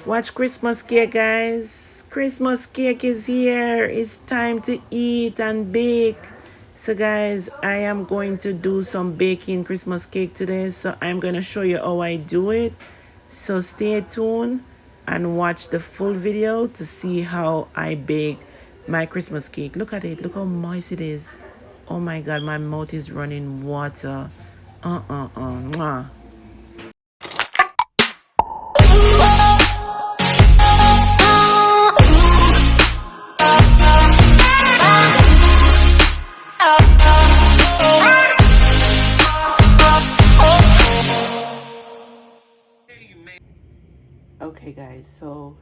Watch Christmas cake, guys. Christmas cake is here. It's time to eat and bake. So, guys, I am going to do some baking Christmas cake today. So, I'm going to show you how I do it. So, stay tuned and watch the full video to see how I bake my Christmas cake. Look at it. Look how moist it is. Oh my God, my mouth is running water. Mwah. Okay, guys, so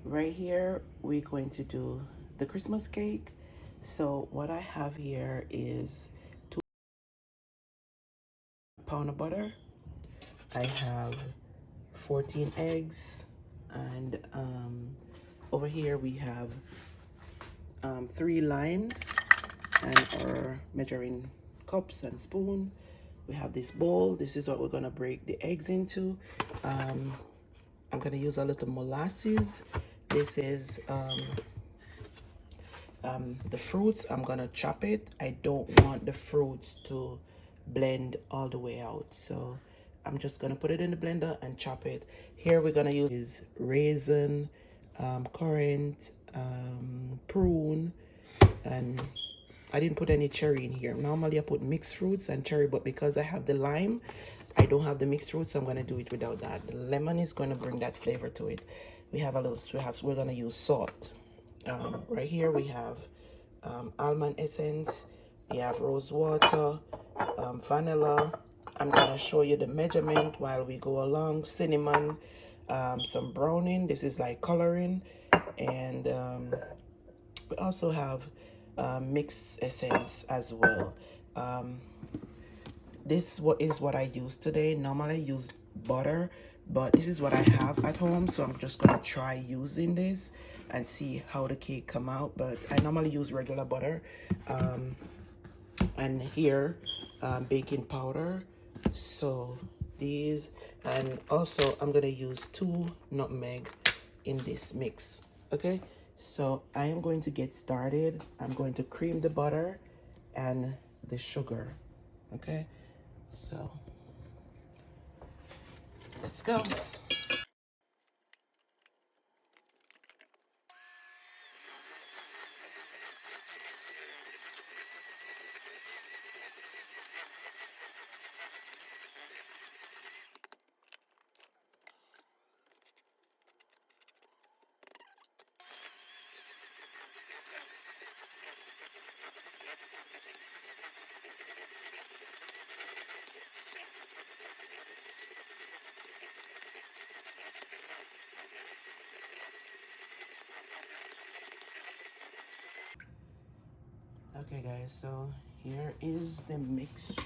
right here we're going to do the Christmas cake. So what I have here is 2 pounds of butter. I have 14 eggs, and over here we have 3 limes and our measuring cups and spoon. We have this bowl. This is what we're gonna break the eggs into. I'm gonna use a little molasses. This is the fruits. I'm gonna chop it. I don't want the fruits to blend all the way out, so I'm just gonna put it in the blender and chop it. Here we're gonna use raisin, currant, prune, and I didn't put any cherry in here. Normally I put mixed fruits and cherry, but because I have the lime, I don't have the mixed fruits, so I'm gonna do it without that. The lemon is gonna bring that flavor to it. We have a little, we're gonna use salt. Right here we have almond essence, we have rosewater, vanilla. I'm gonna show you the measurement while we go along. Cinnamon, some browning. This is like coloring, and we also have mixed essence as well. This is what I use today. Normally I use butter, but this is what I have at home, so I'm just gonna try using this and see how the cake come out. But I normally use regular butter. And here baking powder. So these, and also I'm gonna use 2 nutmeg in this mix. Okay, so I am going to get started. I'm going to cream the butter and the sugar. Okay, so let's go. Okay guys, so here is the mixture.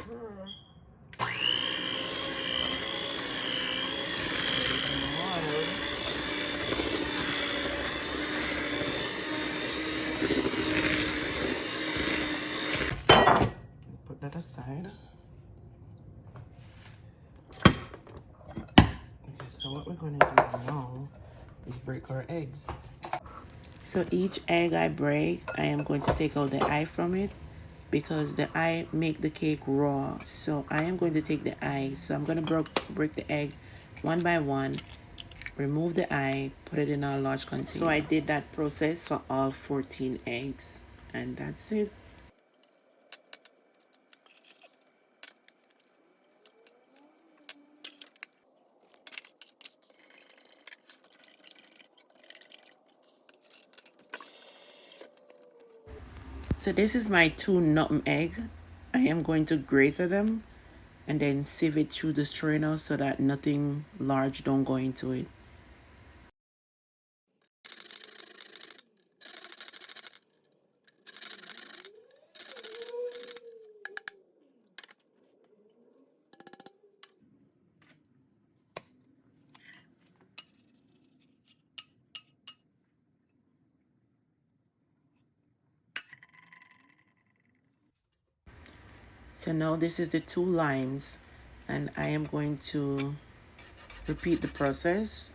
Put that aside. Okay, so what we're going to do now is break our eggs. So each egg I break, I am going to take out the eye from it because the eye make the cake raw. So I am going to take the eye. So I'm going to break the egg one by one, remove the eye, put it in a large container. So I did that process for all 14 eggs, and that's it. So this is my 2 nutmeg. I am going to grate them and then sieve it through the strainer so that nothing large don't go into it. So now this is the 2 limes, and I am going to repeat the process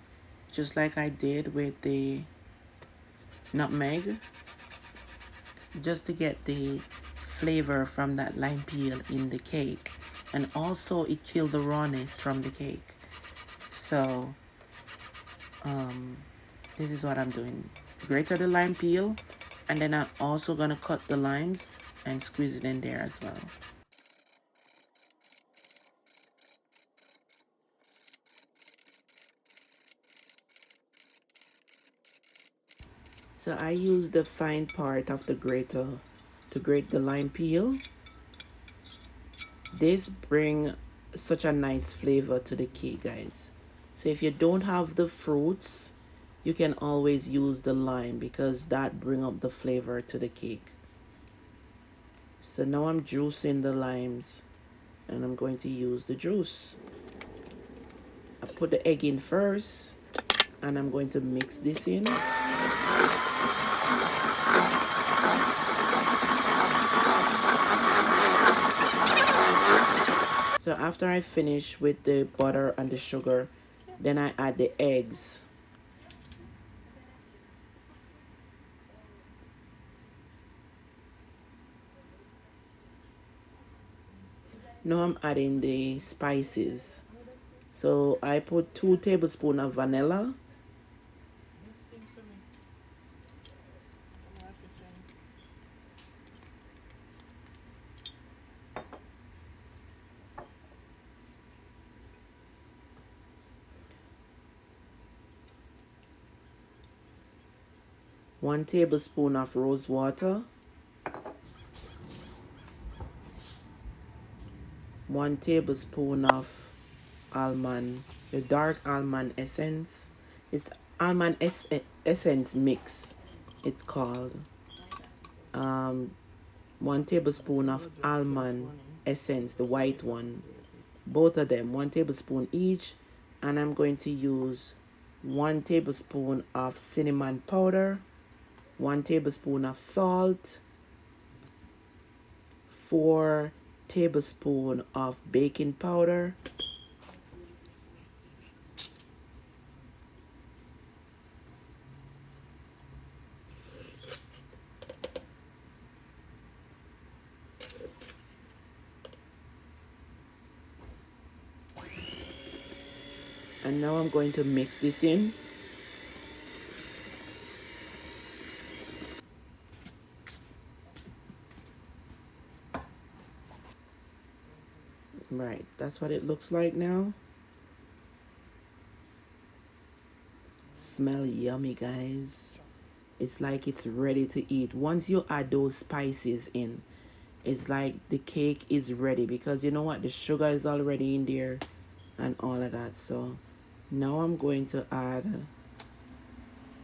just like I did with the nutmeg, just to get the flavor from that lime peel in the cake, and also it killed the rawness from the cake. So this is what I'm doing. Grate the lime peel, and then I'm also gonna cut the limes and squeeze it in there as well. So I use the fine part of the grater to grate the lime peel. This bring such a nice flavor to the cake, guys. So if you don't have the fruits, you can always use the lime because that bring up the flavor to the cake. So now I'm juicing the limes, and I'm going to use the juice. I put the egg in first, and I'm going to mix this in. So after I finish with the butter and the sugar, then I add the eggs. Now I'm adding the spices. So I put 2 tablespoons of vanilla. 1 tablespoon of rosewater. 1 tablespoon of almond, the dark almond essence. It's almond essence mix, it's called. 1 tablespoon of almond essence, the white one. Both of them, 1 tablespoon each. And I'm going to use 1 tablespoon of cinnamon powder, 1 tablespoon of salt, 4 tablespoons of baking powder, and now I'm going to mix this in. Right, that's what it looks like now. Smell yummy, guys. It's like it's ready to eat. Once you add those spices in, it's like the cake is ready, because you know what, the sugar is already in there and all of that. So now I'm going to add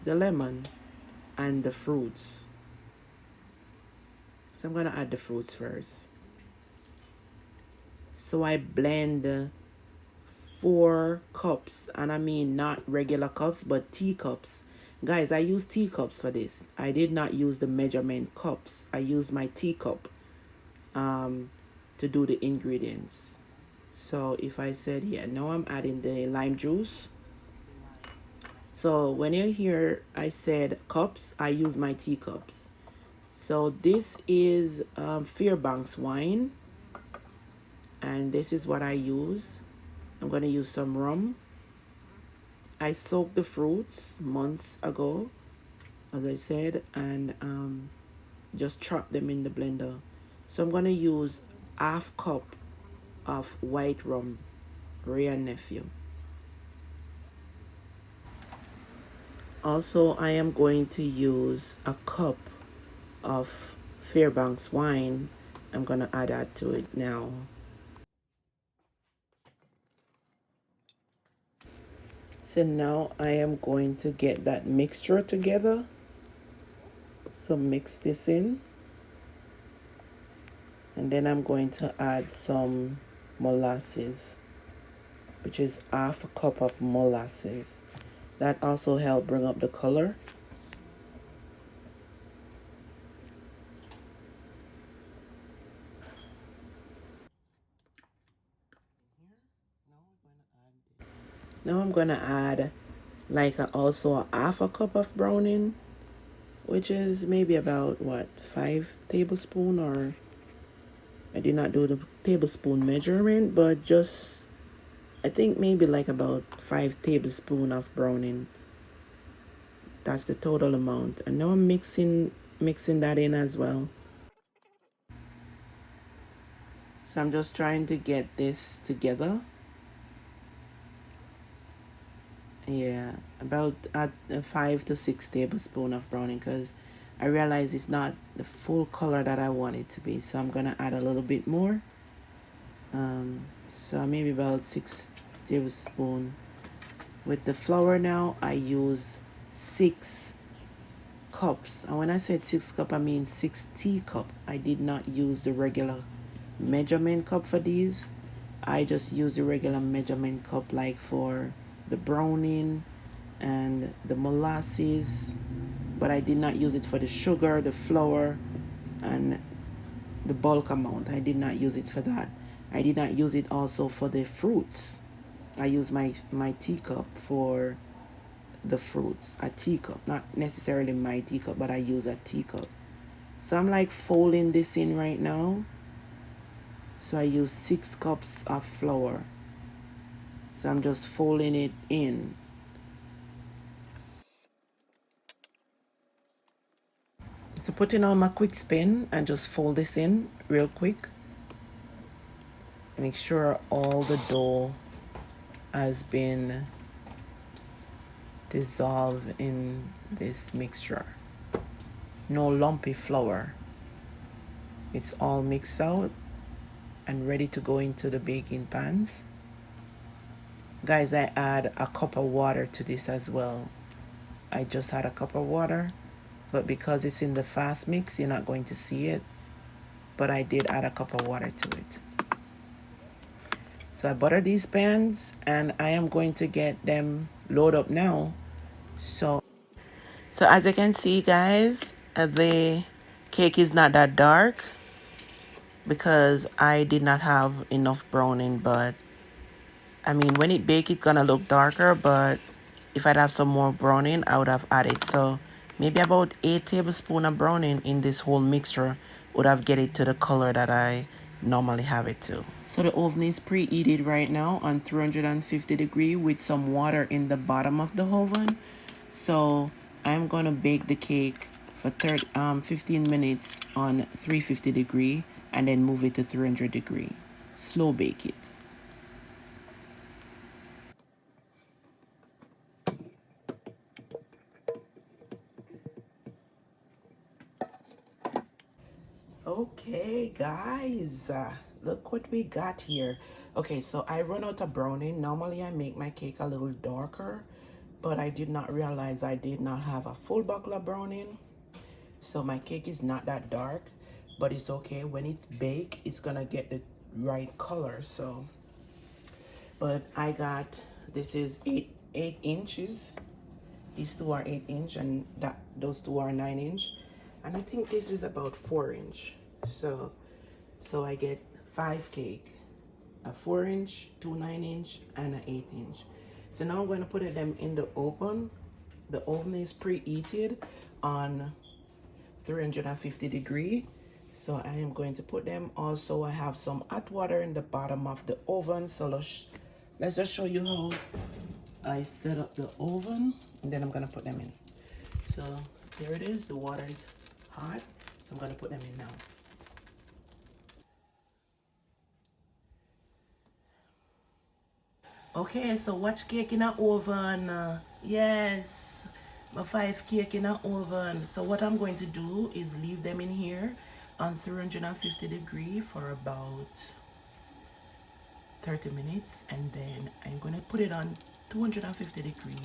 the lemon and the fruits. So I'm going to add the fruits first. So I blend 4 cups, and I mean not regular cups but teacups. Guys, I use teacups for this. I did not use the measurement cups. I used my teacup to do the ingredients. So if I said, yeah, now I'm adding the lime juice. So when you hear I said cups, I use my teacups. So this is Fairbanks wine, and this is what I use. I'm going to use some rum. I soaked the fruits months ago, as I said, and just chop them in the blender. So I'm going to use half cup of white rum, Ray and Nephew. Also, I am going to use a cup of Fairbanks wine. I'm going to add that to it now. So now I am going to get that mixture together. So mix this in. And then I'm going to add some molasses, which is half a cup of molasses. That also helps bring up the color. Now I'm going to add like also a half a cup of browning, which is maybe about what, 5 tablespoons, or I did not do the tablespoon measurement, but just I think maybe like about 5 tablespoons of browning. That's the total amount. And now I'm mixing that in as well. So I'm just trying to get this together. Yeah, about 5 to 6 tablespoons of browning, because I realize it's not the full color that I want it to be. So I'm gonna add a little bit more. So maybe about 6 tablespoons. With the flour now, I use 6 cups. And when I said 6 cup, I mean 6 teacup. I did not use the regular measurement cup for these. I just use the regular measurement cup, like for the browning and the molasses, but I did not use it for the sugar, the flour, and the bulk amount. I did not use it for that. I did not use it also for the fruits. I use my teacup for the fruits, a teacup, not necessarily my teacup, but I use a teacup. So I'm like folding this in right now. So I use 6 cups of flour. So I'm just folding it in. So putting on my quick spin and just fold this in real quick. Make sure all the dough has been dissolved in this mixture. No lumpy flour. It's all mixed out and ready to go into the baking pans. Guys, I add a cup of water to this as well. I just had a cup of water, but because it's in the fast mix, you're not going to see it. But I did add a cup of water to it. So I butter these pans and I am going to get them load up now. So as you can see, guys, the cake is not that dark because I did not have enough browning, but I mean, when it bakes, it's gonna look darker, but if I'd have some more browning, I would have added. So maybe about 8 tablespoons of browning in this whole mixture would have get it to the color that I normally have it to. So the oven is preheated right now on 350 degrees with some water in the bottom of the oven. So I'm gonna bake the cake for 15 minutes on 350 degrees and then move it to 300 degrees. Slow bake it. Okay, guys, look what we got here. Okay, so I run out of browning. Normally I make my cake a little darker, but I did not realize I did not have a full bottle of browning. So my cake is not that dark, but it's okay. When it's baked, it's gonna get the right color. So, but I got, this is 8 inches. These two are 8 inch and those two are 9 inch. And I think this is about 4 inch. So I get 5 cake, a 4 inch, two 9 inch, and an 8 inch. So now I'm going to put them in the oven. The oven is preheated on 350 degrees. So I am going to put them. Also, I have some hot water in the bottom of the oven. So let's just show you how I set up the oven, and then I'm gonna put them in. So there it is. The water is hot, so I'm gonna put them in now. Okay, so watch cake in a oven. Yes, my 5 cake in a oven. So what I'm going to do is leave them in here on 350 degrees for about 30 minutes, and then I'm going to put it on 250 degrees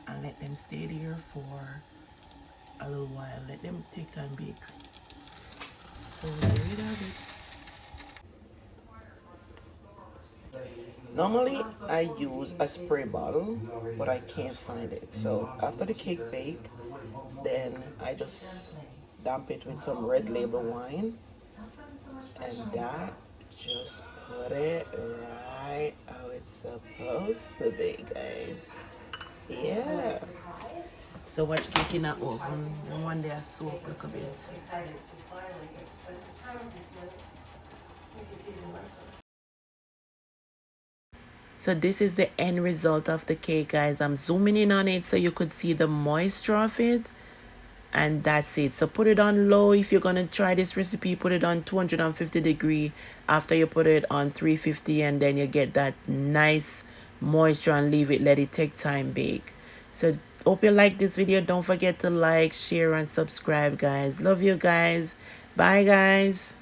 and let them stay there for a little while. Let them take time bake. So there you have it. Normally I use a spray bottle, but I can't find it. So after the cake bake, then I just damp it with some red label wine, and that just put it right how it's supposed to be, guys. Yeah. So watch cake in the oven. And one day I soak a bit. So this is the end result of the cake, guys. I'm zooming in on it so you could see the moisture of it. And that's it. So put it on low. If you're gonna try this recipe, put it on 250 degree after you put it on 350, and then you get that nice moisture, and leave it, let it take time bake. So hope you like this video. Don't forget to like, share, and subscribe, guys. Love you guys. Bye, guys.